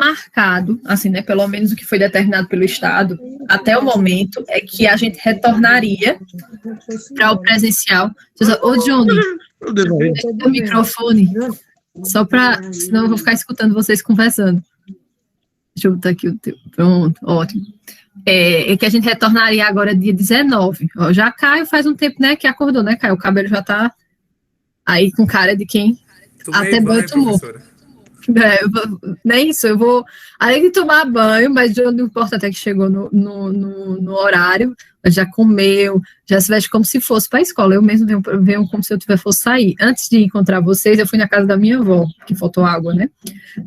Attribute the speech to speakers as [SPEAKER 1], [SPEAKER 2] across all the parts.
[SPEAKER 1] marcado, assim, né, pelo menos o que foi determinado pelo Estado, até o momento, é que a gente retornaria para o presencial. Ô, Johnny, o microfone, só para, senão eu vou ficar escutando vocês conversando. Deixa eu botar aqui o teu. Pronto, ótimo. É que a gente retornaria agora dia 19. Ó, já Caio faz um tempo, né, que acordou, né, Caio? O cabelo já tá aí com cara de quem até banho tomou. Não é isso, eu vou, além de tomar banho, mas não importa até que chegou no horário, já comeu, já se veste como se fosse para a escola. Eu mesmo venho como se eu fosse sair. Antes de encontrar vocês, eu fui na casa da minha avó, que faltou água, né?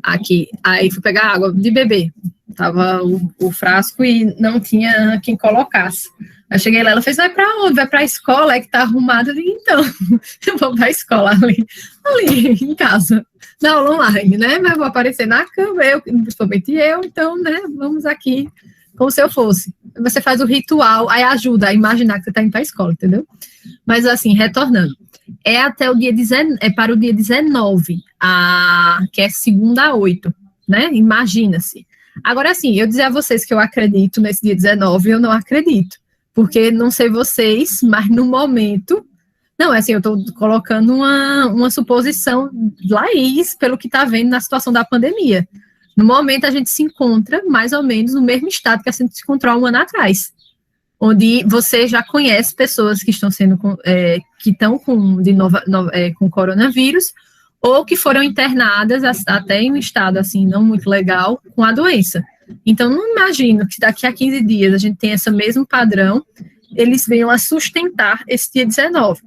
[SPEAKER 1] Aqui. Aí fui pegar água de beber. Tava o frasco e não tinha quem colocasse. Aí cheguei lá, ela fez, vai para onde? Vai para a escola, é que tá arrumada. Eu digo, então, eu vou para a escola ali em casa, na aula online, né? Mas vou aparecer na cama, principalmente eu, então, né, vamos aqui, como se eu fosse. Você faz o ritual, aí ajuda a imaginar que você está indo para a escola, entendeu? Mas, assim, retornando, é até o dia 19, é para o dia 19, que é segunda a 8, né? Imagina-se. Agora, assim, eu dizer a vocês que eu acredito nesse dia 19, eu não acredito. Porque, não sei vocês, mas no momento... Não, é assim, eu estou colocando uma suposição, Laís, pelo que está vendo na situação da pandemia. No momento, a gente se encontra mais ou menos no mesmo estado que a gente se encontrou um ano atrás. Onde você já conhece pessoas que estão que estão com coronavírus, ou que foram internadas até em um estado, assim, não muito legal, com a doença. Então, não imagino que daqui a 15 dias a gente tenha esse mesmo padrão, eles venham a sustentar esse dia 19.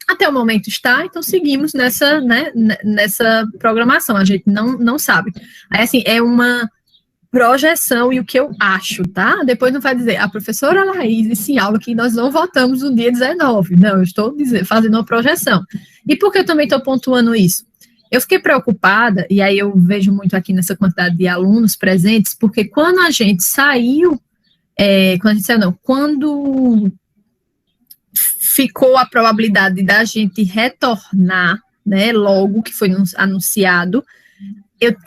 [SPEAKER 1] Até o momento está, então seguimos nessa programação, a gente não sabe. Aí, assim, é uma projeção e o que eu acho, tá? Depois não vai dizer, a professora Laís disse em aula que nós não votamos no dia 19. Não, eu estou fazendo uma projeção. E por que eu também estou pontuando isso? Eu fiquei preocupada, e aí eu vejo muito aqui nessa quantidade de alunos presentes, porque quando a gente saiu, quando ficou a probabilidade da gente retornar, né, logo que foi anunciado,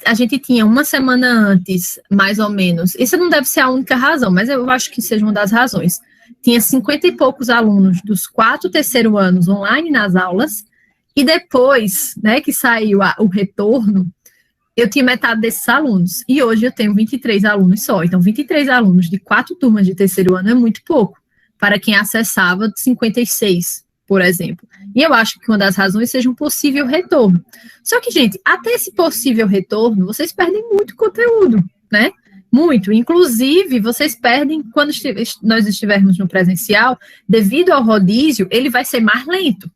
[SPEAKER 1] a gente tinha uma semana antes, mais ou menos, isso não deve ser a única razão, mas eu acho que seja uma das razões, tinha 50 e poucos alunos dos 4 terceiro anos online nas aulas, e depois, né, que saiu o retorno, eu tinha metade desses alunos, e hoje eu tenho 23 alunos só, então 23 alunos de 4 turmas de terceiro ano é muito pouco, para quem acessava 56, por exemplo. E eu acho que uma das razões seja um possível retorno. Só que, gente, até esse possível retorno, vocês perdem muito conteúdo, né? Muito. Inclusive, vocês perdem, quando nós estivermos no presencial, devido ao rodízio, ele vai ser mais lento.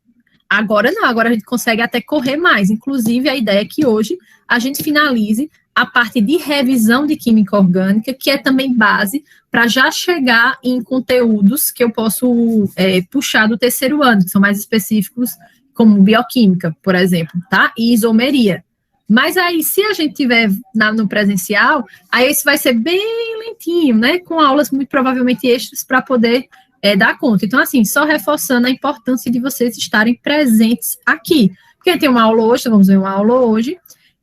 [SPEAKER 1] Agora não, agora a gente consegue até correr mais. Inclusive, a ideia é que hoje a gente finalize a parte de revisão de química orgânica, que é também base para já chegar em conteúdos que eu posso puxar do terceiro ano, que são mais específicos, como bioquímica, por exemplo, tá? E isomeria. Mas aí, se a gente tiver no presencial, aí isso vai ser bem lentinho, né? Com aulas muito provavelmente extras para poder dar conta. Então, assim, só reforçando a importância de vocês estarem presentes aqui. Porque tem uma aula hoje, vamos ver uma aula hoje.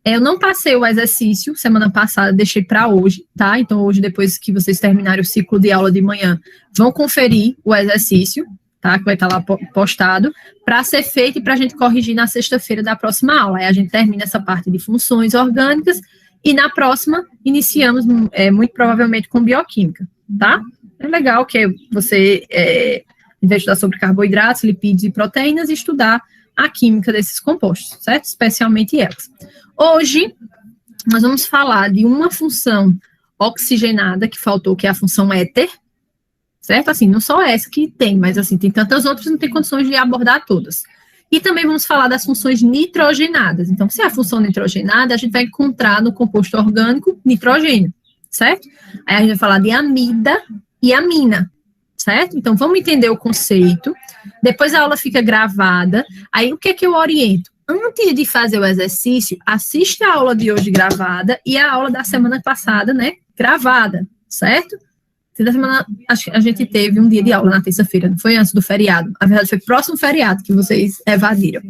[SPEAKER 1] Eu não passei o exercício, semana passada, deixei para hoje, tá? Então, hoje, depois que vocês terminarem o ciclo de aula de manhã, vão conferir o exercício, tá? Que vai estar lá postado, para ser feito e para a gente corrigir na sexta-feira da próxima aula. Aí a gente termina essa parte de funções orgânicas e na próxima iniciamos, muito provavelmente, com bioquímica, tá? É legal que você, em vez de estudar sobre carboidratos, lipídios e proteínas, estudar a química desses compostos, certo? Especialmente elas. Hoje, nós vamos falar de uma função oxigenada que faltou, que é a função éter, certo? Assim, não só essa que tem, mas assim, tem tantas outras, não tem condições de abordar todas. E também vamos falar das funções nitrogenadas. Então, se é a função nitrogenada, a gente vai encontrar no composto orgânico nitrogênio, certo? Aí a gente vai falar de amida e amina, certo? Então, vamos entender o conceito. Depois a aula fica gravada. Aí, o que é que eu oriento? Antes de fazer o exercício, assiste a aula de hoje gravada e a aula da semana passada, né, gravada, certo? Da semana, acho que a gente teve um dia de aula na terça-feira, não foi antes do feriado. Na verdade, foi próximo feriado que vocês evadiram.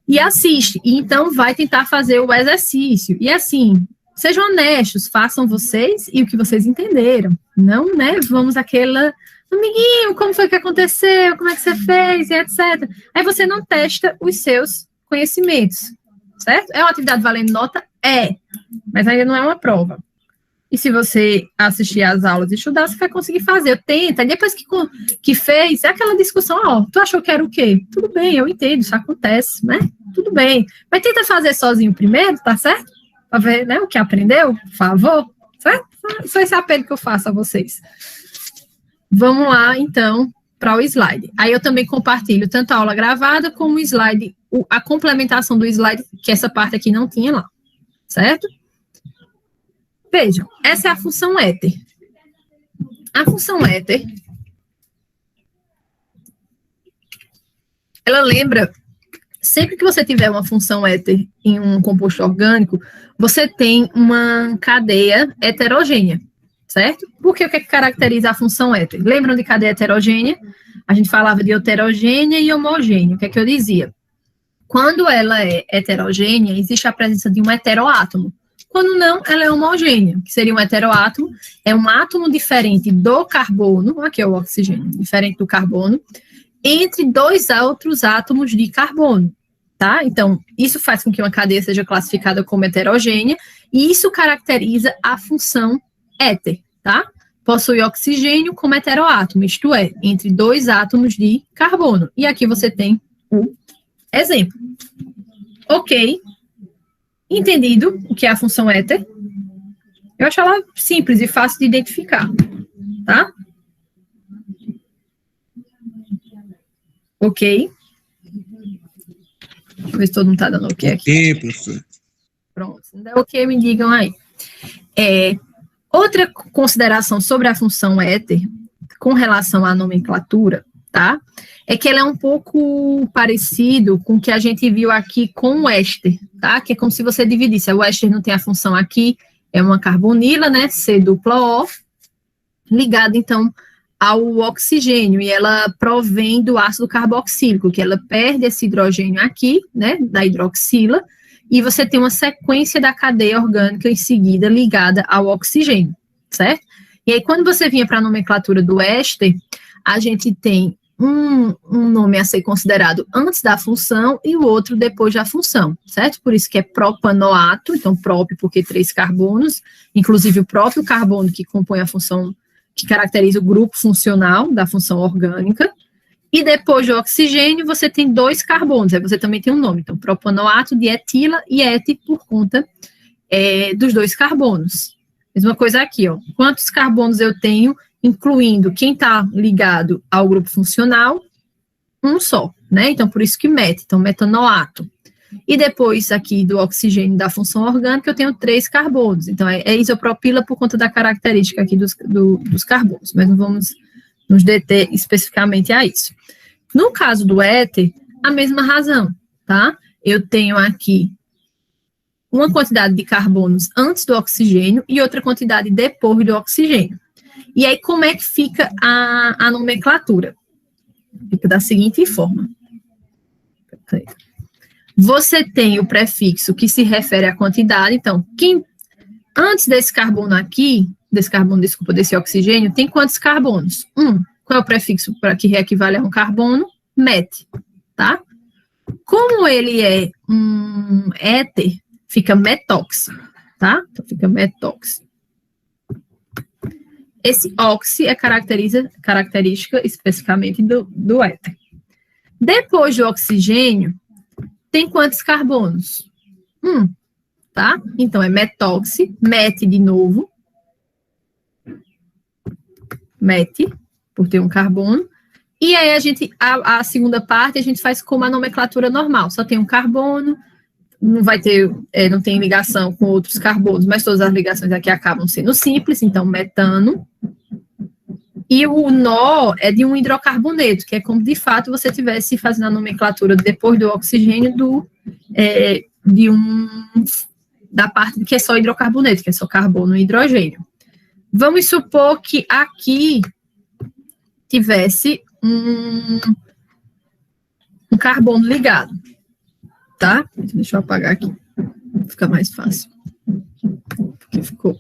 [SPEAKER 1] e assiste. E então vai tentar fazer o exercício. E assim, sejam honestos, façam vocês e o que vocês entenderam. Não, né? Vamos àquela, amiguinho, como foi que aconteceu? Como é que você fez? E etc. Aí você não testa os seus conhecimentos, certo? É uma atividade valendo nota? É, mas ainda não é uma prova. E se você assistir às aulas e estudar, você vai conseguir fazer. Tenta, e depois que fez, é aquela discussão, ó, tu achou que era o quê? Tudo bem, eu entendo, isso acontece, né? Tudo bem. Mas tenta fazer sozinho primeiro, tá certo? Para ver, né, o que aprendeu, por favor, certo? Só esse apelo que eu faço a vocês. Vamos lá, então, para o slide. Aí eu também compartilho tanto a aula gravada como o slide, a complementação do slide, que essa parte aqui não tinha lá, certo? Vejam, essa é a função éter. A função éter, ela lembra, sempre que você tiver uma função éter em um composto orgânico, você tem uma cadeia heterogênea, certo? Porque o que caracteriza a função éter? Lembram de cadeia heterogênea? A gente falava de heterogênea e homogênea. O que eu dizia? Quando ela é heterogênea, existe a presença de um heteroátomo. Quando não, ela é homogênea, que seria um heteroátomo, é um átomo diferente do carbono, aqui é o oxigênio, diferente do carbono, entre dois outros átomos de carbono, tá? Então, isso faz com que uma cadeia seja classificada como heterogênea, e isso caracteriza a função éter, tá? Possui oxigênio como heteroátomo, isto é, entre dois átomos de carbono. E aqui você tem o exemplo. Ok. Entendido o que é a função éter? Eu acho ela simples e fácil de identificar, tá? Ok. Deixa eu ver se todo mundo tá dando ok aqui.
[SPEAKER 2] Ok, professor.
[SPEAKER 1] Pronto. Se não der ok, me digam aí. Outra consideração sobre a função éter, com relação à nomenclatura, tá? É que ela é um pouco parecido com o que a gente viu aqui com o éster, tá? Que é como se você dividisse. O éster não tem a função aqui, é uma carbonila, né? C-O, ligada, então, ao oxigênio, e ela provém do ácido carboxílico, que ela perde esse hidrogênio aqui, né? Da hidroxila, e você tem uma sequência da cadeia orgânica em seguida ligada ao oxigênio, certo? E aí, quando você vinha para a nomenclatura do éster, a gente tem um nome a ser considerado antes da função e o outro depois da função, certo? Por isso que é propanoato, então próprio porque 3 carbonos, inclusive o próprio carbono que compõe a função, que caracteriza o grupo funcional da função orgânica, e depois do oxigênio você tem 2 carbonos, aí você também tem um nome, então propanoato de etila e ete por conta dos 2 carbonos. Mesma coisa aqui, ó, quantos carbonos eu tenho, incluindo quem está ligado ao grupo funcional, um só, né? Então, por isso que met, então metanoato. E depois aqui do oxigênio da função orgânica, eu tenho 3 carbonos. Então, é isopropila por conta da característica aqui dos carbonos, mas não vamos nos deter especificamente a isso. No caso do éter, a mesma razão, tá? Eu tenho aqui uma quantidade de carbonos antes do oxigênio e outra quantidade depois do oxigênio. E aí, como é que fica a nomenclatura? Fica da seguinte forma. Você tem o prefixo que se refere à quantidade, então, antes desse carbono aqui, desse oxigênio, tem quantos carbonos? 1. Qual é o prefixo para que equivale a um carbono? Met, tá? Como ele é um éter, fica metóxi, tá? Então, fica metóxi. Esse oxi é característica especificamente do éter. Depois do oxigênio, tem quantos carbonos? 1, tá? Então, é metóxi, mete de novo. Mete, por ter um carbono. E aí, a segunda parte, a gente faz como a nomenclatura normal. Só tem um carbono, não tem ligação com outros carbonos, mas todas as ligações aqui acabam sendo simples, então metano. E o nó é de um hidrocarboneto, que é como de fato você estivesse fazendo a nomenclatura depois do oxigênio da parte que é só hidrocarboneto, que é só carbono e hidrogênio. Vamos supor que aqui tivesse um carbono ligado. tá? Deixa eu apagar aqui, fica mais fácil. Porque ficou...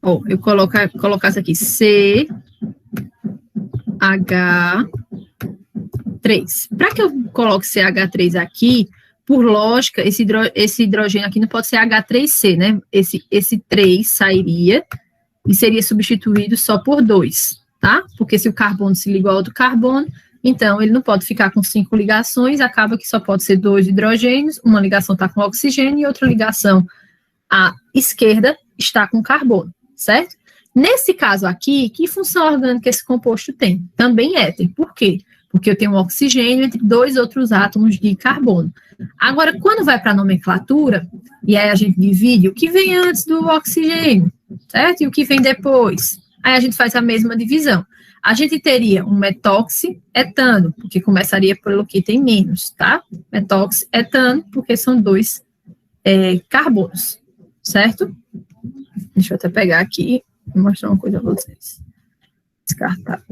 [SPEAKER 1] Ó, eu colocasse aqui CH3. Para que eu coloque CH3 aqui, por lógica, esse hidrogênio aqui não pode ser H3C, né? Esse 3 sairia e seria substituído só por 2, tá? Porque se o carbono se liga ao outro carbono, então ele não pode ficar com 5 ligações, acaba que só pode ser 2 hidrogênios, uma ligação está com oxigênio e outra ligação à esquerda está com carbono, certo? Nesse caso aqui, que função orgânica esse composto tem? Também éter. Por quê? Porque eu tenho um oxigênio entre 2 outros átomos de carbono. Agora, quando vai para a nomenclatura, e aí a gente divide o que vem antes do oxigênio, certo? E o que vem depois. Aí a gente faz a mesma divisão. A gente teria um metóxietano, porque começaria pelo que tem menos, tá? Metóxietano, porque são 2 carbonos, certo? Deixa eu até pegar aqui e mostrar uma coisa a vocês. Descartar.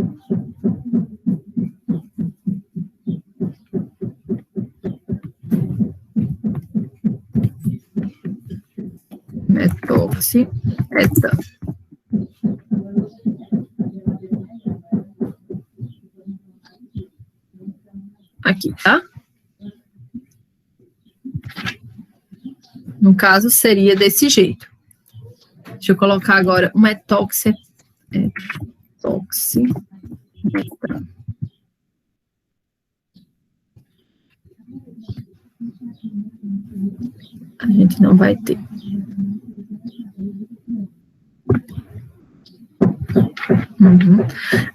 [SPEAKER 1] Metóxietano. Aqui, tá? No caso, seria desse jeito. Deixa eu colocar agora o metóxietano. A gente não vai ter.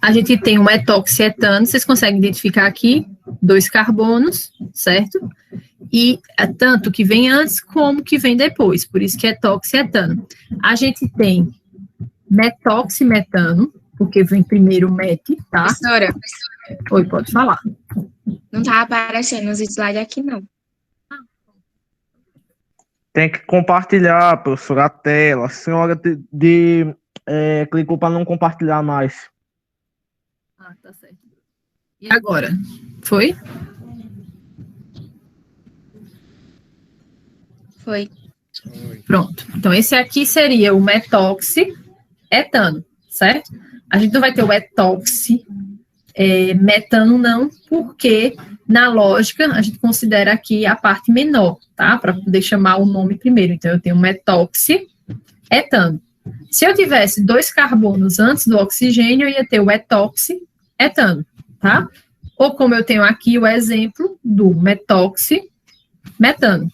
[SPEAKER 1] A gente tem o metoxietano, vocês conseguem identificar aqui 2 carbonos, certo? E é tanto que vem antes como que vem depois, por isso que é etoxietano. A gente tem metoximetano, porque vem primeiro o met, tá?
[SPEAKER 2] Professora.
[SPEAKER 1] Oi, pode falar.
[SPEAKER 2] Não tá aparecendo os slides aqui, não.
[SPEAKER 3] Tem que compartilhar, professora, a tela. A senhora clicou para não compartilhar mais.
[SPEAKER 1] Ah, tá certo. E agora? Foi?
[SPEAKER 2] Foi.
[SPEAKER 1] Pronto. Então, esse aqui seria o metoxietano, certo? A gente não vai ter o metano, não, porque, na lógica, a gente considera aqui a parte menor, tá? Para poder chamar o nome primeiro. Então, eu tenho metoxietano. Se eu tivesse 2 carbonos antes do oxigênio, eu ia ter o etoxietano, tá? Ou como eu tenho aqui o exemplo do metoximetano.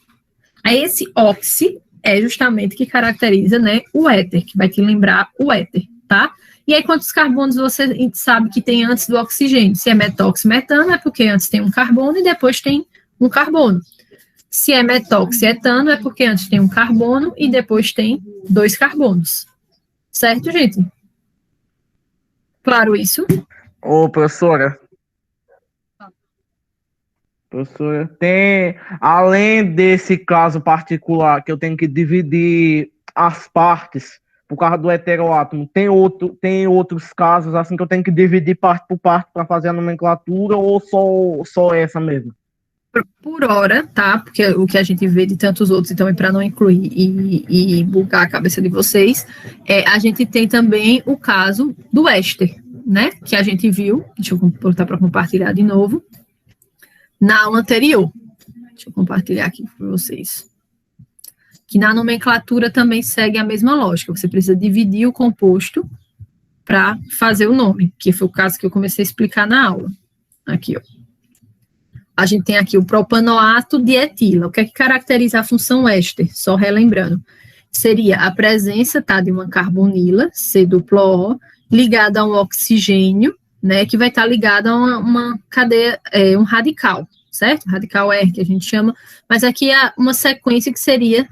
[SPEAKER 1] Aí esse oxi é justamente que caracteriza, né, o éter, que vai te lembrar o éter, tá? E aí quantos carbonos você sabe que tem antes do oxigênio? Se é metoximetano, é porque antes tem um carbono e depois tem um carbono. Se é metoxietano, é porque antes tem um carbono e depois tem 2 carbonos. Certo, gente? Claro isso?
[SPEAKER 3] Ô, professora. Professora, tem, além desse caso particular, que eu tenho que dividir as partes por causa do heteroátomo, tem outros casos assim que eu tenho que dividir parte por parte para fazer a nomenclatura, ou só essa mesmo?
[SPEAKER 1] Por hora, tá? Porque o que a gente vê de tantos outros, então, é para não incluir e bugar a cabeça de vocês, a gente tem também o caso do éster, né? Que a gente viu, deixa eu botar para compartilhar de novo, na aula anterior. Deixa eu compartilhar aqui para vocês. Que na nomenclatura também segue a mesma lógica, você precisa dividir o composto para fazer o nome, que foi o caso que eu comecei a explicar na aula. Aqui, ó. A gente tem aqui o propanoato de etila. O que é que caracteriza a função éster? Só relembrando. Seria a presença, tá, de uma carbonila, C-O, ligada a um oxigênio, né, que vai estar ligada a uma cadeia, um radical, certo? Radical R, que a gente chama. Mas aqui é uma sequência que seria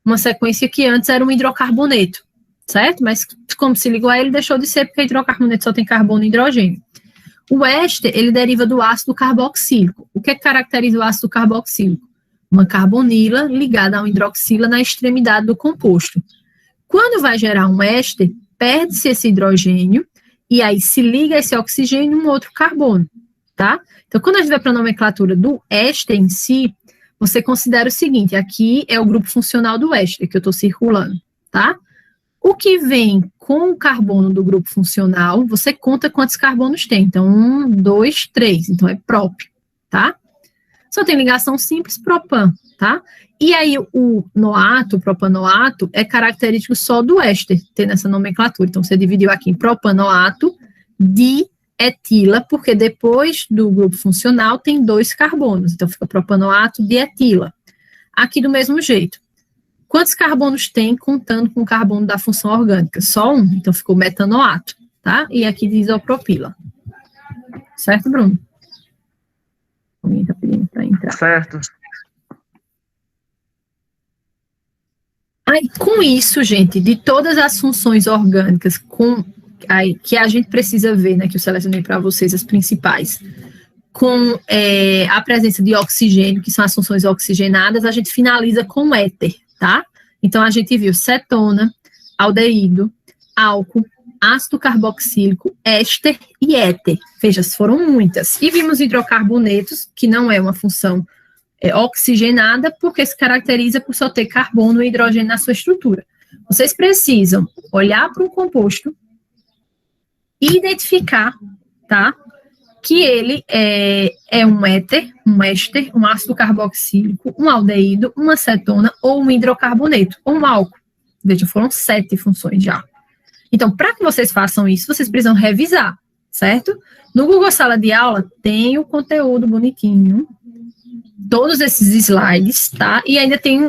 [SPEAKER 1] uma sequência que antes era um hidrocarboneto, certo? Mas como se ligou a ele, deixou de ser, porque hidrocarboneto só tem carbono e hidrogênio. O éster, ele deriva do ácido carboxílico. O que é que caracteriza o ácido carboxílico? Uma carbonila ligada a uma hidroxila na extremidade do composto. Quando vai gerar um éster, perde-se esse hidrogênio e aí se liga esse oxigênio em um outro carbono, tá? Então, quando a gente vai para a nomenclatura do éster em si, você considera o seguinte, aqui é o grupo funcional do éster, que eu estou circulando, tá? O que vem com o carbono do grupo funcional, você conta quantos carbonos tem. Então, 1, 2, 3. Então, é prop, tá? Só tem ligação simples, propan, tá? E aí, o noato, o propanoato, é característico só do éster, ter nessa nomenclatura. Então, você dividiu aqui em propanoato de etila, porque depois do grupo funcional tem 2 carbonos. Então, fica propanoato de etila. Aqui, do mesmo jeito. Quantos carbonos tem contando com o carbono da função orgânica? Só 1, então ficou metanoato, tá? E aqui de isopropila. Certo, Bruno? Alguém tá pedindo para entrar.
[SPEAKER 3] Certo.
[SPEAKER 1] Aí, com isso, gente, de todas as funções orgânicas que a gente precisa ver, né, que eu selecionei para vocês as principais, com a presença de oxigênio, que são as funções oxigenadas, a gente finaliza com éter, tá? Então, a gente viu cetona, aldeído, álcool, ácido carboxílico, éster e éter. Veja, foram muitas. E vimos hidrocarbonetos, que não é uma função oxigenada, porque se caracteriza por só ter carbono e hidrogênio na sua estrutura. Vocês precisam olhar para um composto e identificar, tá? Que ele é um éter, um éster, um ácido carboxílico, um aldeído, uma cetona ou um hidrocarboneto, ou um álcool. Veja, foram 7 funções já. Então, para que vocês façam isso, vocês precisam revisar, certo? No Google Sala de Aula tem o conteúdo bonitinho, todos esses slides, tá? E ainda tem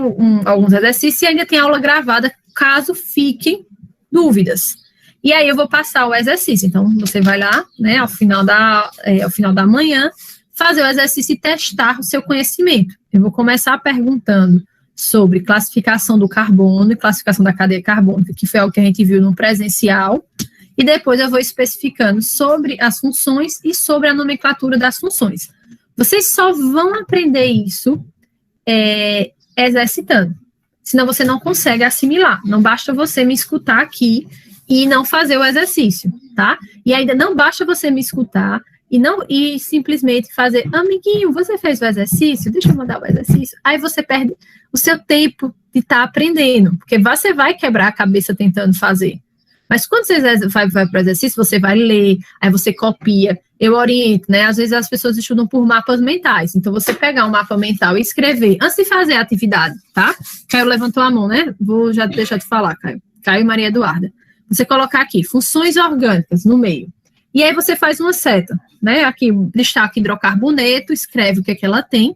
[SPEAKER 1] alguns exercícios e ainda tem aula gravada, caso fiquem dúvidas. E aí eu vou passar o exercício. Então, você vai lá, né, ao final da manhã, fazer o exercício e testar o seu conhecimento. Eu vou começar perguntando sobre classificação do carbono e classificação da cadeia carbônica, que foi algo que a gente viu no presencial, e depois eu vou especificando sobre as funções e sobre a nomenclatura das funções. Vocês só vão aprender isso exercitando, senão você não consegue assimilar. Não basta você me escutar aqui e não fazer o exercício, tá? E ainda não basta você me escutar e simplesmente fazer, amiguinho, você fez o exercício? Deixa eu mandar o exercício. Aí você perde o seu tempo de estar aprendendo, porque você vai quebrar a cabeça tentando fazer. Mas quando você vai para o exercício, você vai ler, aí você copia. Eu oriento, né? Às vezes as pessoas estudam por mapas mentais. Então, você pegar um mapa mental e escrever, antes de fazer a atividade, tá? Caio levantou a mão, né? Vou já deixar de falar, Caio. Caio e Maria Eduarda. Você colocar aqui, funções orgânicas no meio. E aí você faz uma seta, né? Aqui, destaque hidrocarboneto, escreve o que é que ela tem.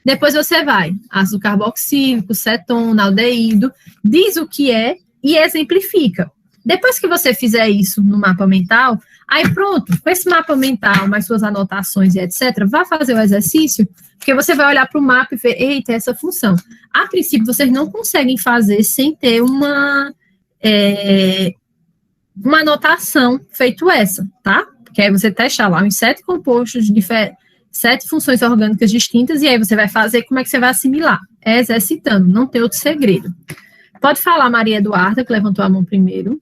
[SPEAKER 1] Depois você vai, ácido carboxílico, cetona, aldeído, diz o que é e exemplifica. Depois que você fizer isso no mapa mental, aí pronto, com esse mapa mental, mais suas anotações e etc., vá fazer o exercício, porque você vai olhar para o mapa e ver, eita, essa função. A princípio, vocês não conseguem fazer sem ter uma anotação feito essa, tá? Porque aí você testa lá uns 7 compostos, 7 funções orgânicas distintas, e aí você vai fazer como é que você vai assimilar. É exercitando, não tem outro segredo. Pode falar, Maria Eduarda, que levantou a mão primeiro.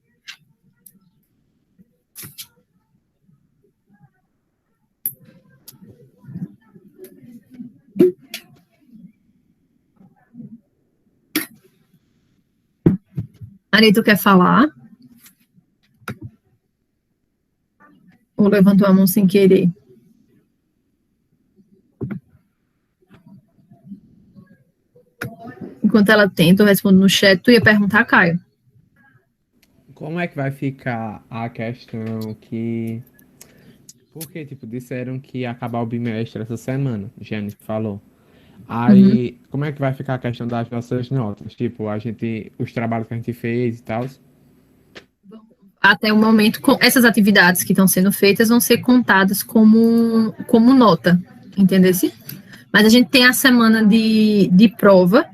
[SPEAKER 1] Maria, tu quer falar? Ou levantou a mão sem querer? Enquanto ela tenta, eu respondo no chat. Tu ia perguntar, Caio?
[SPEAKER 4] Como é que vai ficar a questão que... Porque, tipo, disseram que ia acabar o bimestre essa semana, Jane falou. Aí, como é que vai ficar a questão das nossas notas? Tipo, os trabalhos que a gente fez e tal?
[SPEAKER 1] Até o momento, essas atividades que estão sendo feitas vão ser contadas como nota, entendeu? Mas a gente tem a semana de prova,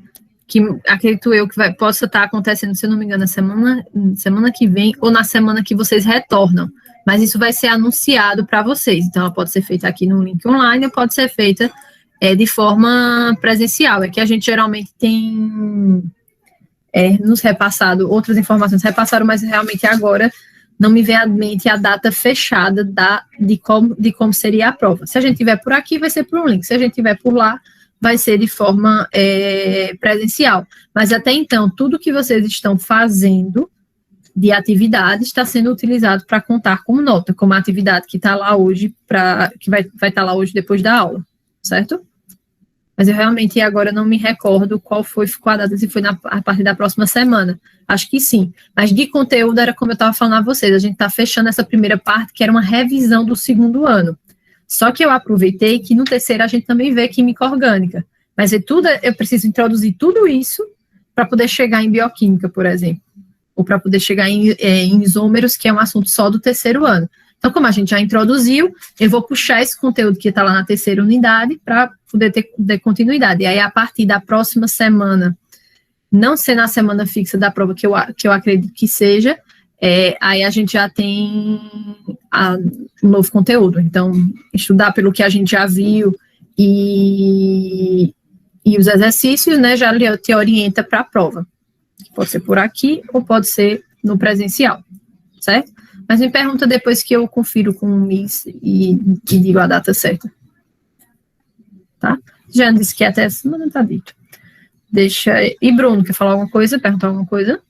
[SPEAKER 1] que acredito eu que possa estar acontecendo, se eu não me engano, na semana que vem ou na semana que vocês retornam. Mas isso vai ser anunciado para vocês. Então, ela pode ser feita aqui no link online ou pode ser feita de forma presencial. É que a gente geralmente tem nos repassado outras informações, repassaram, mas realmente agora não me vem à mente a data fechada de como seria a prova. Se a gente tiver por aqui, vai ser por um link. Se a gente tiver por lá, vai ser de forma presencial. Mas até então, tudo que vocês estão fazendo de atividade está sendo utilizado para contar como nota, como a atividade que está lá hoje, que vai estar lá hoje depois da aula, certo? Mas eu realmente agora não me recordo qual a data, se foi a partir da próxima semana. Acho que sim. Mas de conteúdo era como eu estava falando a vocês, a gente está fechando essa primeira parte, que era uma revisão do segundo ano. Só que eu aproveitei que no terceiro a gente também vê química orgânica. Mas eu preciso introduzir tudo isso para poder chegar em bioquímica, por exemplo. Ou para poder chegar em isômeros, que é um assunto só do terceiro ano. Então, como a gente já introduziu, eu vou puxar esse conteúdo que está lá na terceira unidade para poder ter continuidade. E aí, a partir da próxima semana, não ser na semana fixa da prova, que eu acredito que seja, aí a gente já tem um novo conteúdo. Então, estudar pelo que a gente já viu e os exercícios, né, já te orienta para a prova. Pode ser por aqui ou pode ser no presencial, certo? Mas me pergunta depois que eu confiro com o Miss e digo a data certa. Tá? Já disse que até essa semana tá dito. E Bruno, quer falar alguma coisa? Perguntar alguma coisa?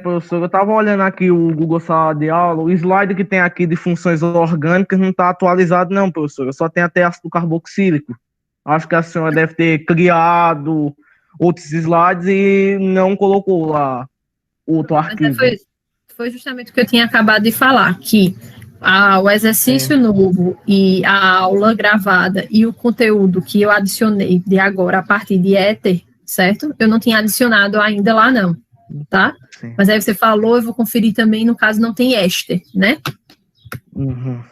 [SPEAKER 3] Professor, eu estava olhando aqui o Google Sala de Aula, o slide que tem aqui de funções orgânicas não está atualizado não, professor. Só tem até ácido carboxílico. Acho que a senhora deve ter criado outros slides e não colocou lá outro arquivo.
[SPEAKER 1] Foi justamente o que eu tinha acabado de falar, que o exercício novo e a aula gravada e o conteúdo que eu adicionei de agora a partir de éter, certo? Eu não tinha adicionado ainda lá não, tá? Sim. Mas aí você falou, eu vou conferir também, no caso não tem éster, né?
[SPEAKER 3] Uhum.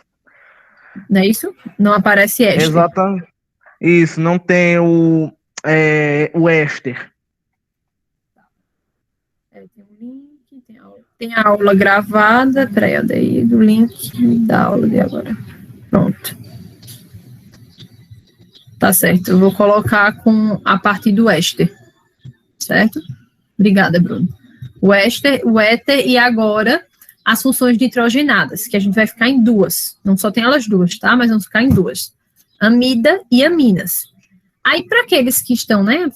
[SPEAKER 1] Não é isso? Não aparece éster.
[SPEAKER 3] Exatamente. Isso, não tem o éster.
[SPEAKER 1] Tem a aula gravada, peraí, daí do link da aula de agora. Pronto. Tá certo, eu vou colocar com a parte do éster, certo? Obrigada, Bruno. O éter e agora as funções nitrogenadas, que a gente vai ficar em duas. Não só tem elas duas, tá? Mas vamos ficar em duas. Amida e aminas. Aí, para aqueles que estão, né,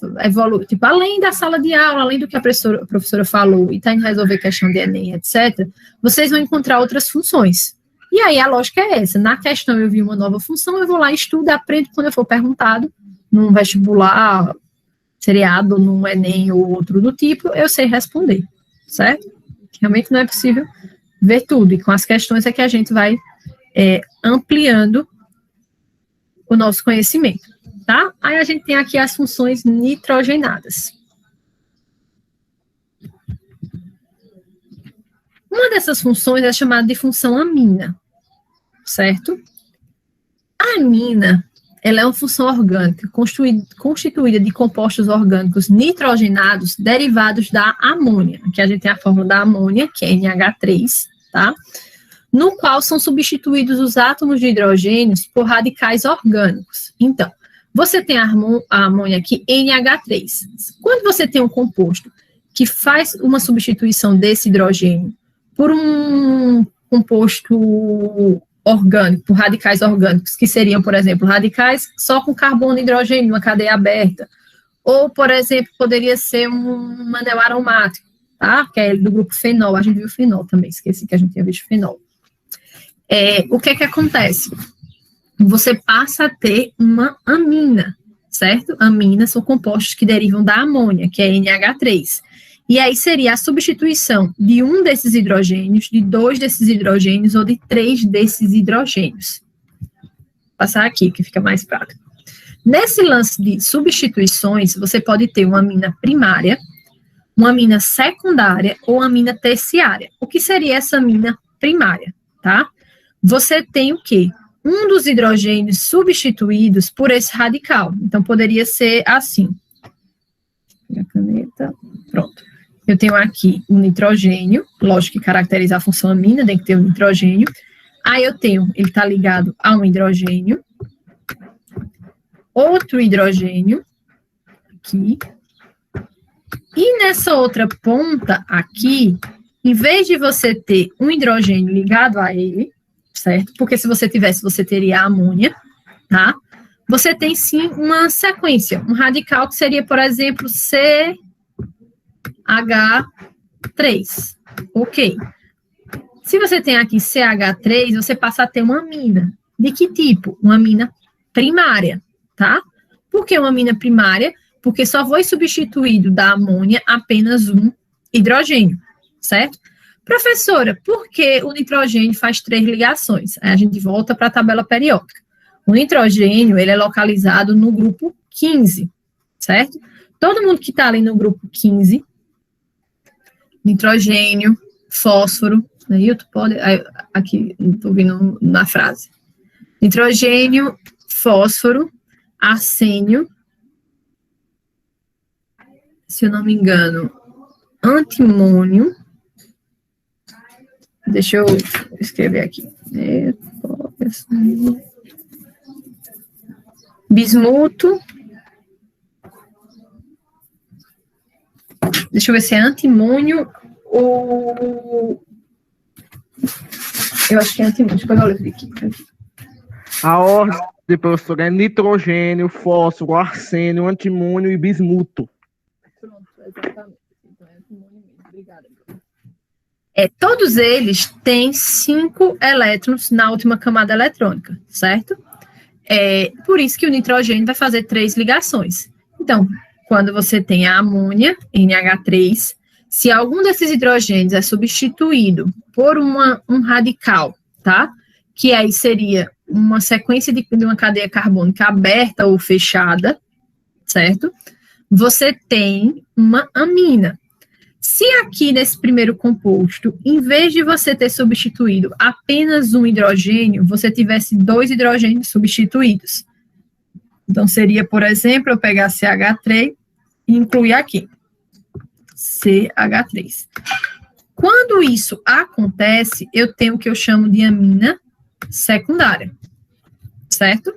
[SPEAKER 1] tipo, além da sala de aula, além do que a professora falou, e está indo resolver questão de Enem, etc., vocês vão encontrar outras funções. E aí, a lógica é essa. Na questão, eu vi uma nova função, eu vou lá, estudo, aprendo quando eu for perguntado, num vestibular, seriado, num Enem ou outro do tipo, eu sei responder, certo? Realmente não é possível ver tudo, e com as questões é que a gente vai ampliando o nosso conhecimento. Tá? Aí a gente tem aqui as funções nitrogenadas. Uma dessas funções é chamada de função amina, certo? A amina, ela é uma função orgânica constituída de compostos orgânicos nitrogenados derivados da amônia. Aqui a gente tem a fórmula da amônia, que é NH3, tá? No qual são substituídos os átomos de hidrogênios por radicais orgânicos. Então, você tem a amônia aqui, NH3. Quando você tem um composto que faz uma substituição desse hidrogênio por um composto orgânico, por radicais orgânicos, que seriam, por exemplo, radicais só com carbono e hidrogênio, uma cadeia aberta. Ou, por exemplo, poderia ser um anel aromático, tá? Que é do grupo fenol. A gente viu fenol também, esqueci que a gente tinha visto fenol. O que acontece? Você passa a ter uma amina, certo? Aminas são compostos que derivam da amônia, que é NH3. E aí seria a substituição de um desses hidrogênios, de dois desses hidrogênios ou de três desses hidrogênios. Vou passar aqui, que fica mais prático. Nesse lance de substituições, você pode ter uma amina primária, uma amina secundária ou uma amina terciária. O que seria essa amina primária, tá? Você tem o quê? Um dos hidrogênios substituídos por esse radical. Então, poderia ser assim. A caneta, pronto. Eu tenho aqui um nitrogênio, lógico que caracteriza a função amina, tem que ter um nitrogênio. Aí eu tenho, ele está ligado a um hidrogênio, outro hidrogênio, aqui. E nessa outra ponta aqui, em vez de você ter um hidrogênio ligado a ele, certo? Porque se você tivesse, você teria a amônia, tá? Você tem sim uma sequência, um radical que seria, por exemplo, CH3. Ok. Se você tem aqui CH3, você passa a ter uma amina. De que tipo? Uma amina primária, tá? Por que uma amina primária? Porque só foi substituído da amônia apenas um hidrogênio, certo? Professora, por que o nitrogênio faz 3 ligações? Aí a gente volta para a tabela periódica. O nitrogênio, ele é localizado no grupo 15, certo? Todo mundo que está ali no grupo 15, nitrogênio, fósforo, aí tu pode, aqui, estou vendo na frase. Nitrogênio, fósforo, arsênio, se eu não me engano, antimônio. Deixa eu escrever aqui. Bismuto. Deixa eu ver se é antimônio ou... Eu acho que é antimônio. Deixa eu pegar o livro aqui.
[SPEAKER 3] A ordem, professor, é nitrogênio, fósforo, arsênio, antimônio e bismuto.
[SPEAKER 1] Pronto, exatamente. Então é antimônio mesmo. Obrigada. Todos eles têm 5 elétrons na última camada eletrônica, certo? Por isso que o nitrogênio vai fazer 3 ligações. Então, quando você tem a amônia, NH3, se algum desses hidrogênios é substituído por um radical, tá? Que aí seria uma sequência de uma cadeia carbônica aberta ou fechada, certo? Você tem uma amina. Se aqui nesse primeiro composto, em vez de você ter substituído apenas um hidrogênio, você tivesse 2 hidrogênios substituídos. Então, seria, por exemplo, eu pegar CH3 e incluir aqui, CH3. Quando isso acontece, eu tenho o que eu chamo de amina secundária, certo?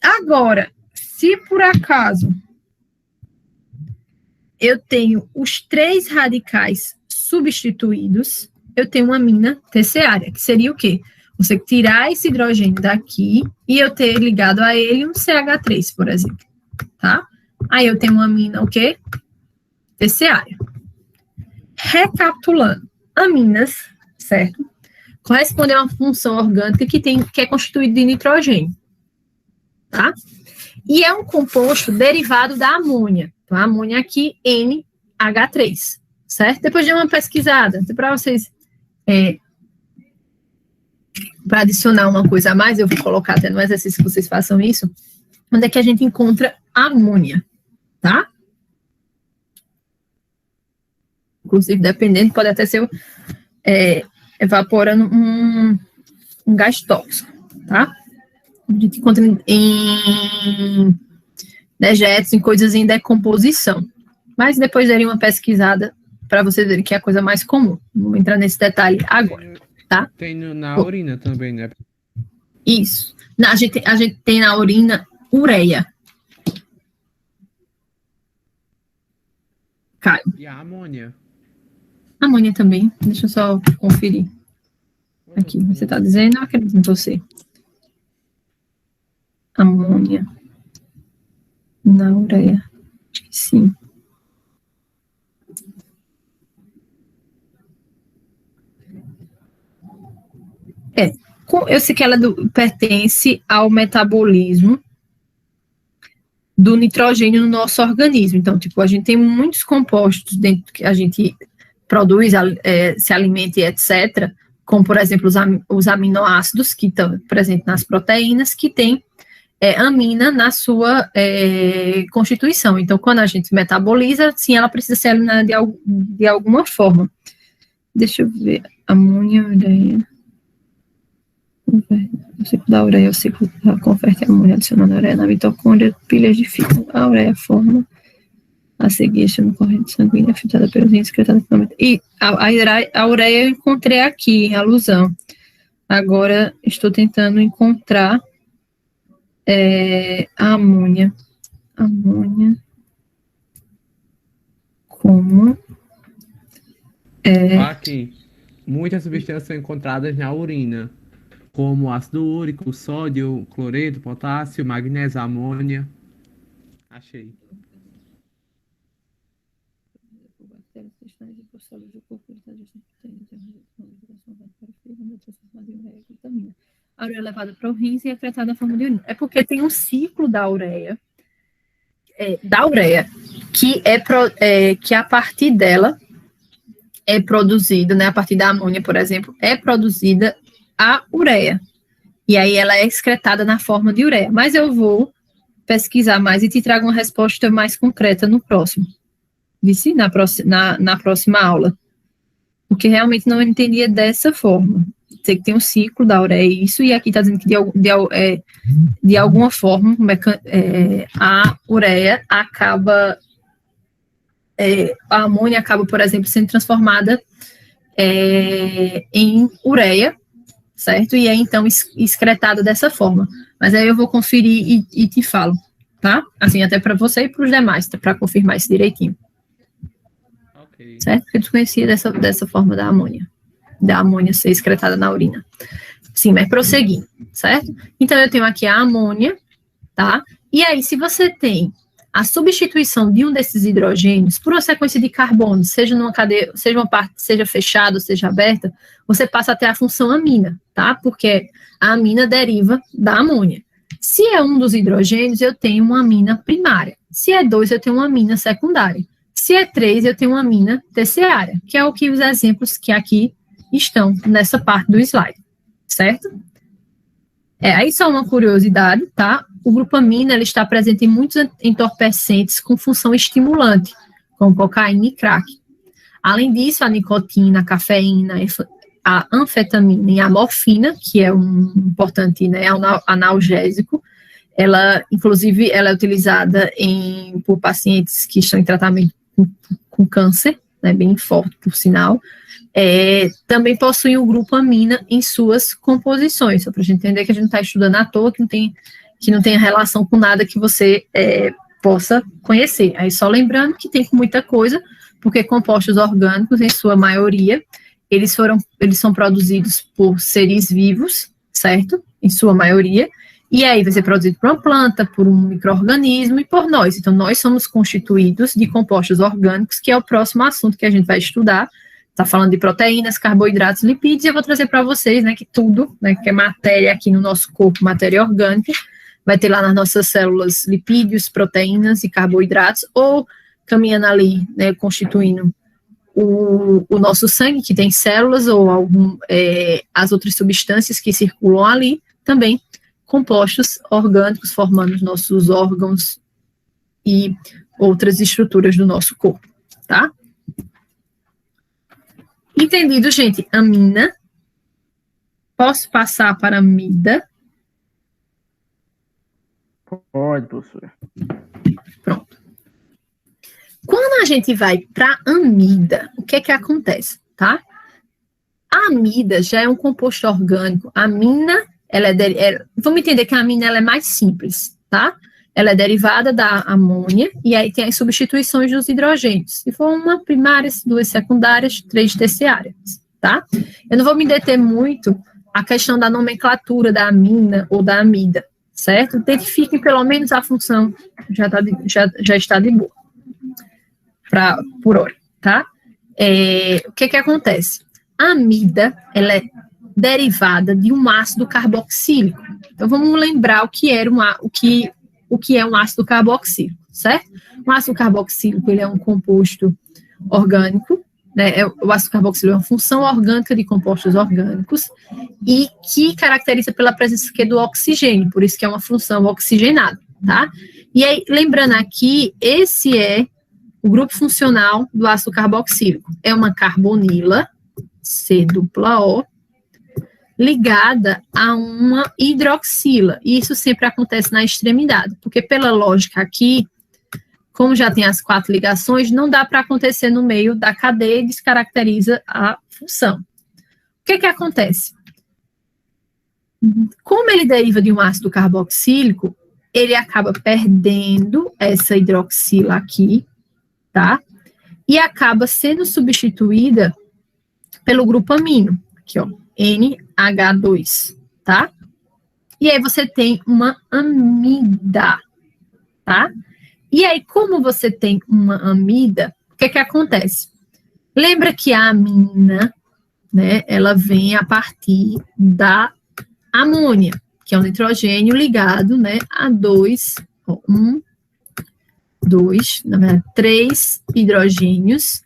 [SPEAKER 1] Agora, se por acaso eu tenho os 3 radicais substituídos, eu tenho uma amina terciária, que seria o quê? Você tirar esse hidrogênio daqui e eu ter ligado a ele um CH3, por exemplo, tá? Aí eu tenho uma amina, o quê? Terciária. Recapitulando, aminas, certo? Corresponde a uma função orgânica que é constituída de nitrogênio, tá? E é um composto derivado da amônia. Então, a amônia aqui, NH3, certo? Depois de uma pesquisada, para vocês, para adicionar uma coisa a mais, eu vou colocar até no exercício que vocês façam isso, onde é que a gente encontra amônia, tá? Inclusive, dependendo, pode até ser evaporando um gás tóxico, tá? A gente encontra em dejetos, em coisas em decomposição. Mas depois daria uma pesquisada para vocês verem que é a coisa mais comum. Não vou entrar nesse detalhe agora, tá?
[SPEAKER 4] Tem na urina também, né?
[SPEAKER 1] Isso. A gente tem na urina ureia. Caio.
[SPEAKER 4] E a amônia?
[SPEAKER 1] Amônia também. Deixa eu só conferir. Aqui, você está dizendo, eu acredito em você. Amônia. Na ureia. Acho que sim. Eu sei que ela pertence ao metabolismo do nitrogênio no nosso organismo. Então, tipo, a gente tem muitos compostos dentro que a gente produz, se alimenta e etc., como, por exemplo, os aminoácidos que estão presentes nas proteínas, que tem amina na sua constituição. Então, quando a gente metaboliza, sim, ela precisa ser eliminada de alguma forma. Deixa eu ver. Amônia, ureia. O ciclo da ureia é o ciclo que converte a amônia adicionando a ureia na mitocôndria, pilhas de fibra. A ureia forma a seguir esta corrente sanguínea filtrada pelos rins excretada pelo metabolismo. E a ureia eu encontrei aqui, alusão. Agora estou tentando encontrar a amônia. Amônia como
[SPEAKER 4] Aqui, muitas substâncias são encontradas na urina, como ácido úrico, sódio, cloreto, potássio, magnésio, amônia. Achei.
[SPEAKER 1] A ureia é levada para o rins e é tratada na forma de urina. É porque tem um ciclo da ureia, que a partir dela é produzida, né, a partir da amônia, por exemplo, é produzida a ureia. E aí ela é excretada na forma de ureia. Mas eu vou pesquisar mais e te trago uma resposta mais concreta no próximo. Vice? Na próxima aula. Porque realmente não entendia dessa forma. Sei que tem um ciclo da ureia isso, e aqui está dizendo que de alguma forma a ureia acaba, a amônia acaba, por exemplo, sendo transformada em ureia, certo? E é então excretada dessa forma. Mas aí eu vou conferir e te falo, tá? Assim, até para você e para os demais, para confirmar isso direitinho.
[SPEAKER 4] Ok.
[SPEAKER 1] Certo? Porque eu desconhecia dessa forma da amônia ser excretada na urina. Sim, mas prosseguindo, certo? Então, eu tenho aqui a amônia, tá? E aí, se você tem a substituição de um desses hidrogênios por uma sequência de carbono, seja numa cadeia, seja uma parte, seja fechada, seja aberta, você passa a ter a função amina, tá? Porque a amina deriva da amônia. Se é um dos hidrogênios, eu tenho uma amina primária. Se é 2, eu tenho uma amina secundária. Se é 3, eu tenho uma amina terciária, que é o que os exemplos que aqui estão nessa parte do slide, certo? Aí só uma curiosidade, tá? O grupo amina, ele está presente em muitos entorpecentes com função estimulante, como cocaína e crack. Além disso, a nicotina, a cafeína, a anfetamina e a morfina, que é um importante, né, analgésico, inclusive, ela é utilizada por pacientes que estão em tratamento com câncer, né, bem forte, por sinal. Também possui o grupo amina em suas composições, só para a gente entender que a gente não está estudando à toa, que não tem relação com nada que você possa conhecer. Aí só lembrando que tem muita coisa, porque compostos orgânicos, em sua maioria, eles são produzidos por seres vivos, certo? Em sua maioria, e aí vai ser produzido por uma planta, por um micro-organismo e por nós. Então, nós somos constituídos de compostos orgânicos, que é o próximo assunto que a gente vai estudar. Está falando de proteínas, carboidratos, lipídios, e eu vou trazer para vocês, né, que tudo, né, que é matéria aqui no nosso corpo, matéria orgânica, vai ter lá nas nossas células lipídios, proteínas e carboidratos, ou caminhando ali, né, constituindo o nosso sangue, que tem células, ou as outras substâncias que circulam ali, também compostos orgânicos, formando os nossos órgãos e outras estruturas do nosso corpo, tá? Entendido, gente? Amina. Posso passar para amida?
[SPEAKER 3] Pode, professor.
[SPEAKER 1] Pronto. Quando a gente vai para amida, o que acontece, tá? A amida já é um composto orgânico. A amina, vamos entender que a amina ela é mais simples, tá? Ela é derivada da amônia, e aí tem as substituições dos hidrogênios. Se for uma primária, 2 secundárias, 3 terciárias, tá? Eu não vou me deter muito a questão da nomenclatura da amina ou da amida, certo? Identifiquem pelo menos a função, já está de boa, por hora, tá? O que acontece? A amida, ela é derivada de um ácido carboxílico. Então, vamos lembrar o que é um ácido carboxílico, certo? O ácido carboxílico, ele é um composto orgânico, né? O ácido carboxílico é uma função orgânica de compostos orgânicos e que caracteriza pela presença do oxigênio, por isso que é uma função oxigenada, tá? E aí, lembrando aqui, esse é o grupo funcional do ácido carboxílico. É uma carbonila, C-O, ligada a uma hidroxila. E isso sempre acontece na extremidade, porque pela lógica aqui, como já tem as 4 ligações, não dá para acontecer no meio da cadeia e descaracteriza a função. O que acontece? Como ele deriva de um ácido carboxílico, ele acaba perdendo essa hidroxila aqui, tá? E acaba sendo substituída pelo grupo amino, aqui, ó, NH2, tá? E aí você tem uma amida, tá? E aí, como você tem uma amida, o que acontece? Lembra que a amina, né, ela vem a partir da amônia, que é um nitrogênio ligado, né, a na verdade, 3 hidrogênios,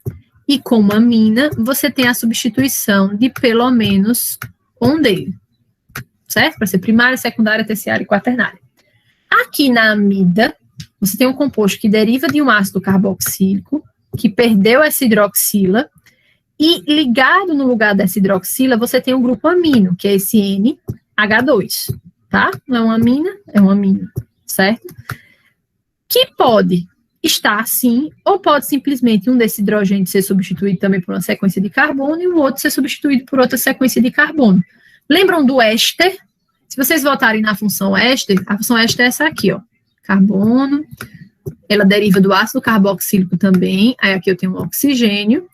[SPEAKER 1] e como amina, você tem a substituição de pelo menos um dele, certo? Para ser primária, secundária, terciária e quaternária. Aqui na amida, você tem um composto que deriva de um ácido carboxílico, que perdeu essa hidroxila, e ligado no lugar dessa hidroxila, você tem um grupo amino, que é esse NH2, tá? Não é uma amina, é um amino, certo? Que pode estar assim, ou pode simplesmente um desses hidrogênios ser substituído também por uma sequência de carbono, e o outro ser substituído por outra sequência de carbono. Lembram do éster? Se vocês voltarem na função éster, a função éster é essa aqui, ó. Carbono, ela deriva do ácido carboxílico também, aí aqui eu tenho um oxigênio,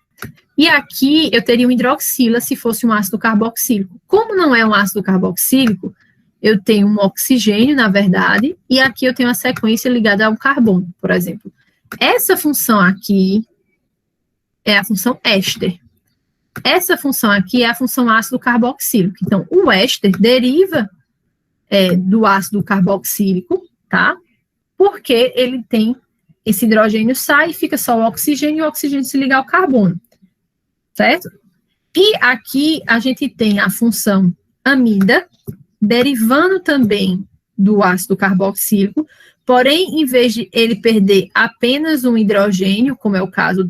[SPEAKER 1] e aqui eu teria um hidroxila se fosse um ácido carboxílico. Como não é um ácido carboxílico, eu tenho um oxigênio, na verdade, e aqui eu tenho uma sequência ligada ao carbono, por exemplo. Essa função aqui é a função éster. Essa função aqui é a função ácido carboxílico. Então, o éster deriva do ácido carboxílico, tá? Porque ele tem esse hidrogênio sai e fica só o oxigênio, e o oxigênio se liga ao carbono, certo? E aqui a gente tem a função amida, derivando também do ácido carboxílico, porém, em vez de ele perder apenas um hidrogênio, como é o caso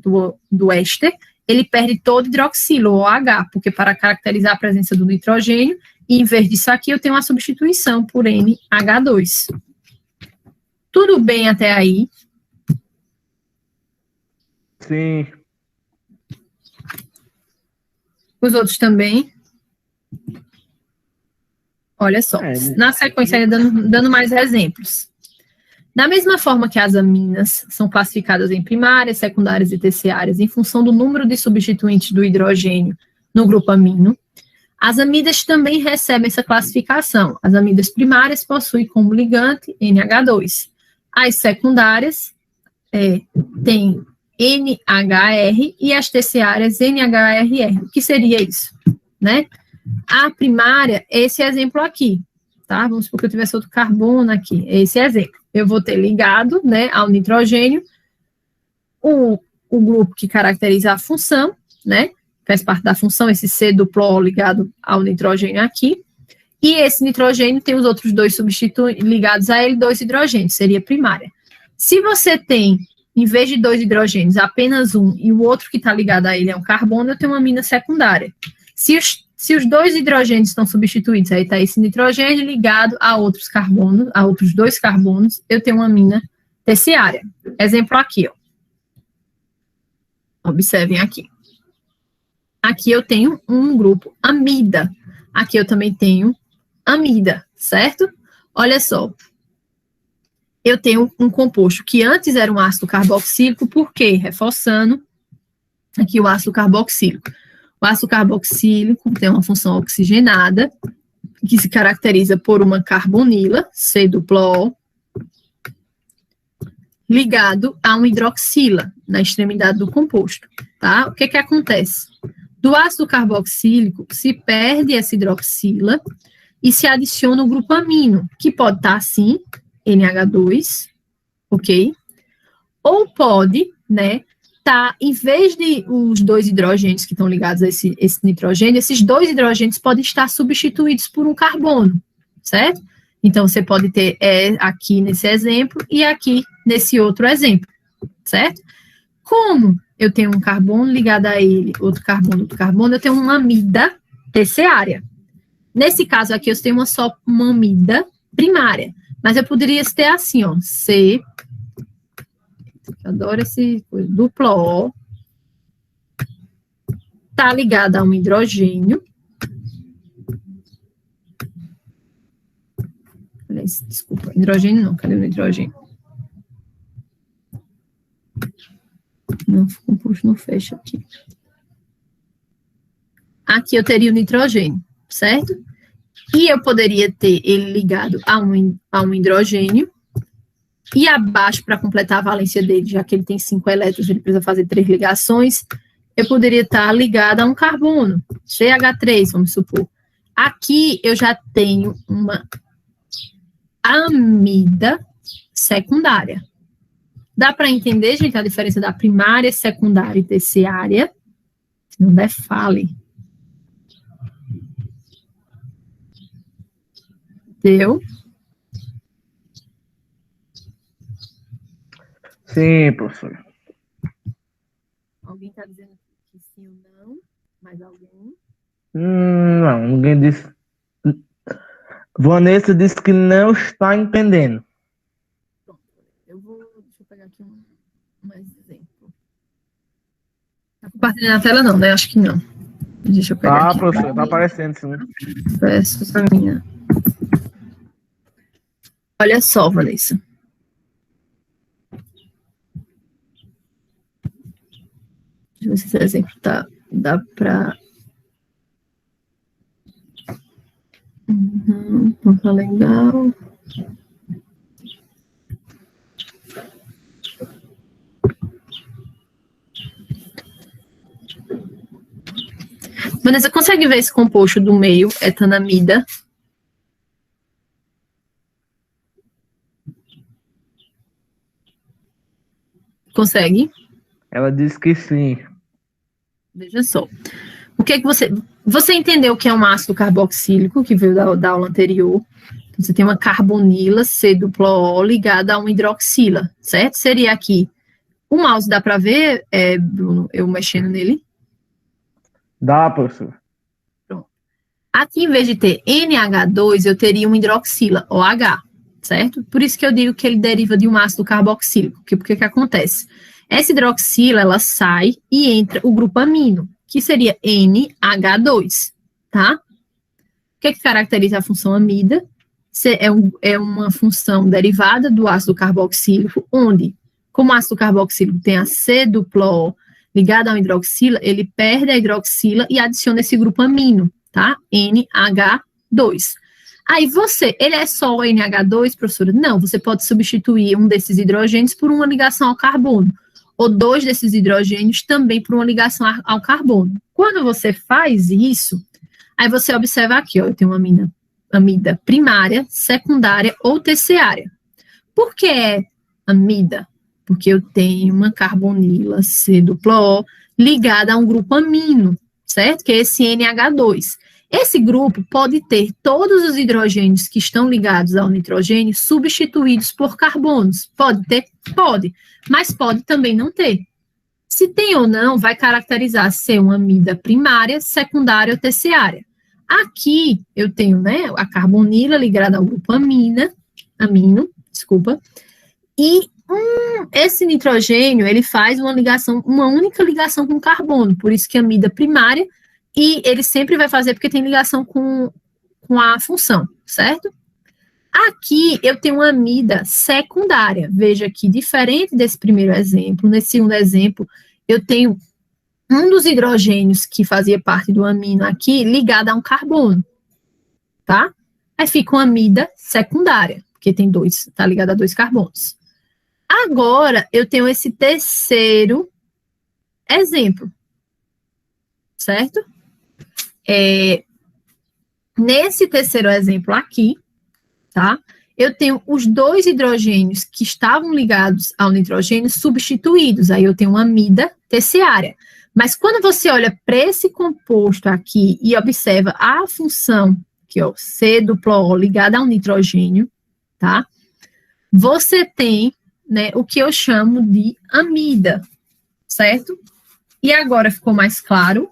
[SPEAKER 1] do éster, ele perde todo hidroxilo, ou OH, porque para caracterizar a presença do nitrogênio, e em vez disso aqui, eu tenho uma substituição por NH2. Tudo bem até aí?
[SPEAKER 3] Sim.
[SPEAKER 1] Os outros também? Olha só, na sequência, dando mais exemplos. Da mesma forma que as aminas são classificadas em primárias, secundárias e terciárias em função do número de substituintes do hidrogênio no grupo amino, as amidas também recebem essa classificação. As amidas primárias possuem como ligante NH2. As secundárias têm NHR e as terciárias NHRR. O que seria isso? Né? A primária, esse exemplo aqui, tá? Vamos supor que eu tivesse outro carbono aqui, esse exemplo. Eu vou ter ligado, né, ao nitrogênio, o grupo que caracteriza a função, né? Faz parte da função, esse C duplo O ligado ao nitrogênio aqui. E esse nitrogênio tem os outros dois ligados a ele, 2 hidrogênios, seria primária. Se você tem, em vez de 2 hidrogênios, apenas um, e o outro que está ligado a ele é um carbono, eu tenho uma amina secundária. Se os 2 hidrogênios estão substituídos, aí está esse nitrogênio ligado a outros carbonos, a outros 2 carbonos, eu tenho uma amina terciária. Exemplo aqui, ó. Observem aqui. Aqui eu tenho um grupo amida. Aqui eu também tenho amida, certo? Olha só. Eu tenho um composto que antes era um ácido carboxílico, por quê? Reforçando aqui o ácido carboxílico. O ácido carboxílico tem uma função oxigenada, que se caracteriza por uma carbonila, C duplo O, ligado a um hidroxila, na extremidade do composto, tá? O que acontece? Do ácido carboxílico, se perde essa hidroxila e se adiciona o grupo amino, que pode estar assim, NH2, ok? Ou pode, né, tá, em vez de os 2 hidrogênios que estão ligados a esse nitrogênio, esses 2 hidrogênios podem estar substituídos por um carbono, certo? Então, você pode ter aqui nesse exemplo e aqui nesse outro exemplo, certo? Como eu tenho um carbono ligado a ele, outro carbono, eu tenho uma amida terciária. Nesse caso aqui, eu tenho uma amida primária, mas eu poderia ter assim, ó, C, eu adoro esse coisa, duplo O, tá ligado a um hidrogênio. Desculpa, hidrogênio não, cadê o hidrogênio? Não, o composto não fecha aqui. aqui eu teria o nitrogênio, certo? E eu poderia ter ele ligado a um hidrogênio, e abaixo, para completar a valência dele, já que ele tem 5 elétrons, ele precisa fazer 3 ligações, eu poderia estar ligado a um carbono, CH3, vamos supor. Aqui eu já tenho uma amida secundária. Dá para entender, gente, a diferença da primária, secundária e terciária? Se não der, fale. Deu?
[SPEAKER 3] Sim, professor.
[SPEAKER 1] Alguém está dizendo que sim ou não? Mais alguém?
[SPEAKER 3] Não, ninguém disse. Vanessa disse que não está entendendo.
[SPEAKER 1] Pronto, deixa eu pegar aqui mais exemplo. Tá compartilhando a tela não, né? Acho que não. Deixa eu pegar aqui.
[SPEAKER 3] Professor, tá aparecendo, sim.
[SPEAKER 1] Versus a minha. Olha só, Vanessa. Deixa eu ver se esse exemplo dá para... Não tá legal. Vanessa, consegue ver esse composto do meio, etanamida? Consegue?
[SPEAKER 3] Ela disse que sim.
[SPEAKER 1] Veja só. O que é que você entendeu o que é um ácido carboxílico, que veio da aula anterior? Você tem uma carbonila C-O ligada a uma hidroxila, certo? Seria aqui. O mouse dá para ver, Bruno, eu mexendo nele?
[SPEAKER 3] Dá, professor.
[SPEAKER 1] Pronto. Aqui, em vez de ter NH2, eu teria uma hidroxila, OH, certo? Por isso que eu digo que ele deriva de um ácido carboxílico. Porque que acontece? Essa hidroxila, ela sai e entra o grupo amino, que seria NH2, tá? O que caracteriza a função amida? É uma função derivada do ácido carboxílico, onde, como o ácido carboxílico tem a C-O ligada a uma hidroxila, ele perde a hidroxila e adiciona esse grupo amino, tá? NH2. Aí ele é só o NH2, professora? Não, você pode substituir um desses hidrogênios por uma ligação ao carbono, ou 2 desses hidrogênios também por uma ligação ao carbono. Quando você faz isso, aí você observa aqui, ó, eu tenho uma amida primária, secundária ou terciária. Por que é amida? Porque eu tenho uma carbonila C-O ligada a um grupo amino, certo? Que é esse NH2. Esse grupo pode ter todos os hidrogênios que estão ligados ao nitrogênio substituídos por carbonos. Pode ter? Pode. Mas pode também não ter. Se tem ou não, vai caracterizar ser uma amida primária, secundária ou terciária. Aqui eu tenho, né, a carbonila ligada ao grupo amino, e esse nitrogênio, ele faz uma única ligação com carbono, por isso que é amida primária, e ele sempre vai fazer porque tem ligação com a função, certo? Aqui eu tenho uma amida secundária. Veja que, diferente desse primeiro exemplo, nesse segundo exemplo, eu tenho um dos hidrogênios que fazia parte do amino aqui ligado a um carbono, tá? Aí fica uma amida secundária, porque tem 2, tá ligado a 2 carbonos. Agora, eu tenho esse terceiro exemplo, certo? Nesse terceiro exemplo aqui, tá? Eu tenho os 2 hidrogênios que estavam ligados ao nitrogênio substituídos, aí eu tenho uma amida terciária. Mas quando você olha para esse composto aqui e observa a função, que é o C-O ligada ao nitrogênio, tá? Você tem, né, o que eu chamo de amida, certo? E agora ficou mais claro?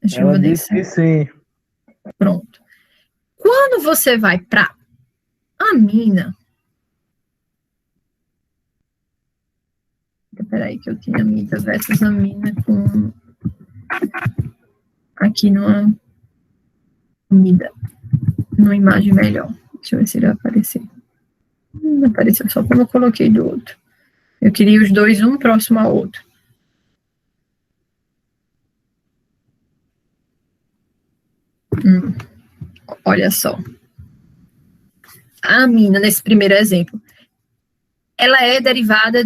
[SPEAKER 1] Deixa eu
[SPEAKER 3] Ela
[SPEAKER 1] ver
[SPEAKER 3] disse que sim.
[SPEAKER 1] Pronto. Quando você vai para amina, peraí que eu tinha amida versus amina com aqui numa amida, numa imagem melhor. Deixa eu ver se ele vai aparecer. Não apareceu, só como eu coloquei do outro. Eu queria os dois, um próximo ao outro. Olha só. A amina, nesse primeiro exemplo, ela é derivada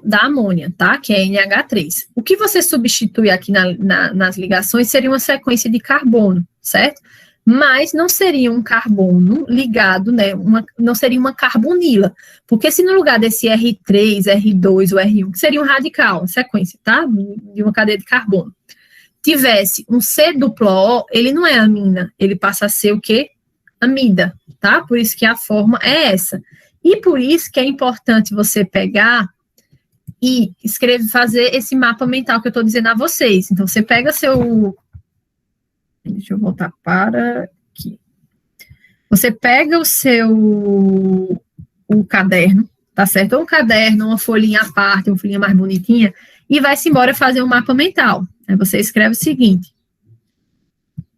[SPEAKER 1] da amônia, tá? Que é NH3. O que você substitui aqui nas ligações seria uma sequência de carbono, certo? Mas não seria um carbono ligado, né? Não seria uma carbonila. Porque se no lugar desse R3, R2 ou R1, que seria um radical, sequência, tá? De uma cadeia de carbono, tivesse um C-duplo-O, ele não é amina, ele passa a ser o quê? Amida, tá? Por isso que a forma é essa. E por isso que é importante você pegar e fazer esse mapa mental que eu estou dizendo a vocês. Então, você pega seu... Deixa eu voltar para aqui. Você pega o caderno, tá certo? Ou um caderno, uma folhinha à parte, uma folhinha mais bonitinha, e vai-se embora fazer um mapa mental. Aí você escreve o seguinte: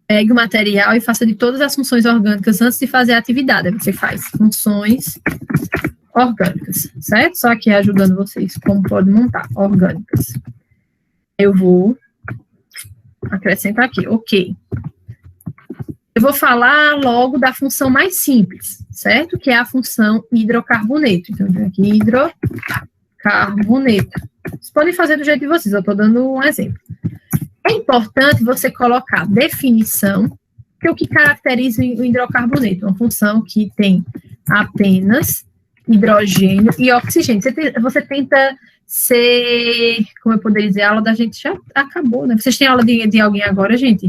[SPEAKER 1] pegue o material e faça de todas as funções orgânicas antes de fazer a atividade. Aí você faz funções orgânicas, certo? Só aqui ajudando vocês como pode montar, orgânicas. Eu vou acrescentar aqui, ok. Eu vou falar logo da função mais simples, certo? Que é a função hidrocarboneto. Então, eu tenho aqui hidrocarboneto. Vocês podem fazer do jeito de vocês, eu estou dando um exemplo. É importante você colocar definição, que é o que caracteriza o hidrocarboneto, uma função que tem apenas hidrogênio e oxigênio. Você tenta ser, como eu poderia dizer, a aula da gente já acabou, né? Vocês têm aula de alguém agora, gente?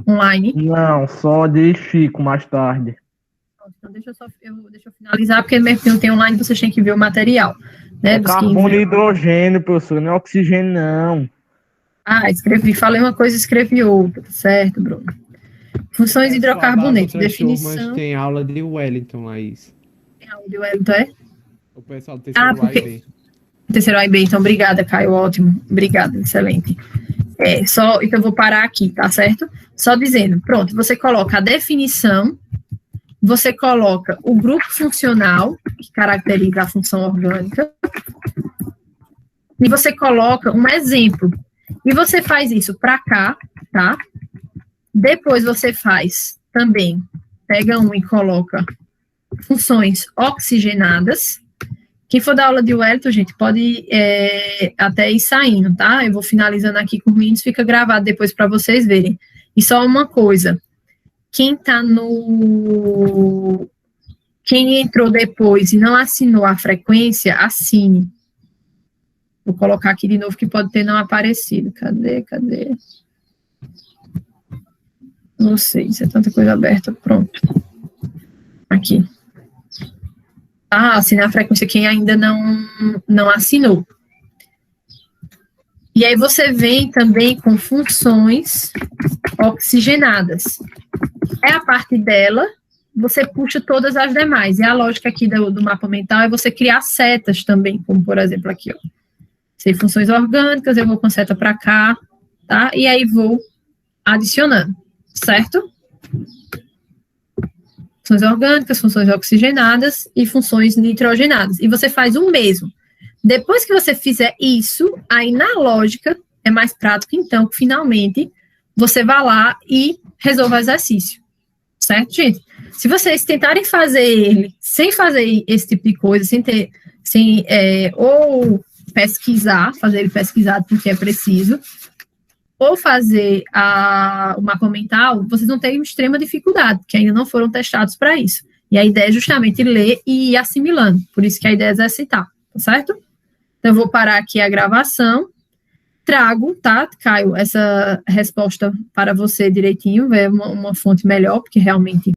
[SPEAKER 1] Online?
[SPEAKER 3] Não, só de Chico mais tarde.
[SPEAKER 1] Então, deixa eu finalizar, porque mesmo que não tem online, vocês têm que ver o material. Né,
[SPEAKER 3] carbono e hidrogênio, professor, não é oxigênio, não.
[SPEAKER 1] Falei uma coisa e escrevi outra, certo, Bruno? Funções de hidrocarboneto, definição...
[SPEAKER 4] Mas tem aula de Wellington, Laís.
[SPEAKER 1] Tem aula de Wellington, é?
[SPEAKER 4] O pessoal do terceiro A e B.
[SPEAKER 1] Terceiro A e B, então, obrigada, Caio, ótimo. Obrigada, excelente. Então eu vou parar aqui, tá certo? Só dizendo, pronto, você coloca a definição, você coloca o grupo funcional, que caracteriza a função orgânica, e você coloca um exemplo. E você faz isso para cá, tá? Depois você faz também, pega um e coloca funções oxigenadas. Quem for da aula de Wellington, gente, pode até ir saindo, tá? Eu vou finalizando aqui com os meninos, fica gravado depois para vocês verem. E só uma coisa, quem entrou depois e não assinou a frequência, assine. Vou colocar aqui de novo que pode ter não aparecido. Cadê? Não sei, isso é tanta coisa aberta. Pronto. Aqui. Assinar a frequência quem ainda não assinou. E aí você vem também com funções oxigenadas. A parte dela, você puxa todas as demais. E a lógica aqui do mapa mental é você criar setas também, como por exemplo aqui, ó. Sei funções orgânicas, eu vou com seta para cá, tá? E aí vou adicionando, certo? Funções orgânicas, funções oxigenadas e funções nitrogenadas. E você faz o mesmo. Depois que você fizer isso, aí na lógica é mais prático, então, que finalmente você vá lá e resolva o exercício. Certo, gente? Se vocês tentarem fazer ele sem fazer esse tipo de coisa, ou pesquisar, fazer ele pesquisado porque é preciso, ou fazer o mapa mental, vocês vão ter extrema dificuldade, porque ainda não foram testados para isso. E a ideia é justamente ler e ir assimilando, por isso que a ideia é exercitar, tá certo? Então, eu vou parar aqui a gravação, trago, tá, Caio, essa resposta para você direitinho, ver uma fonte melhor, porque realmente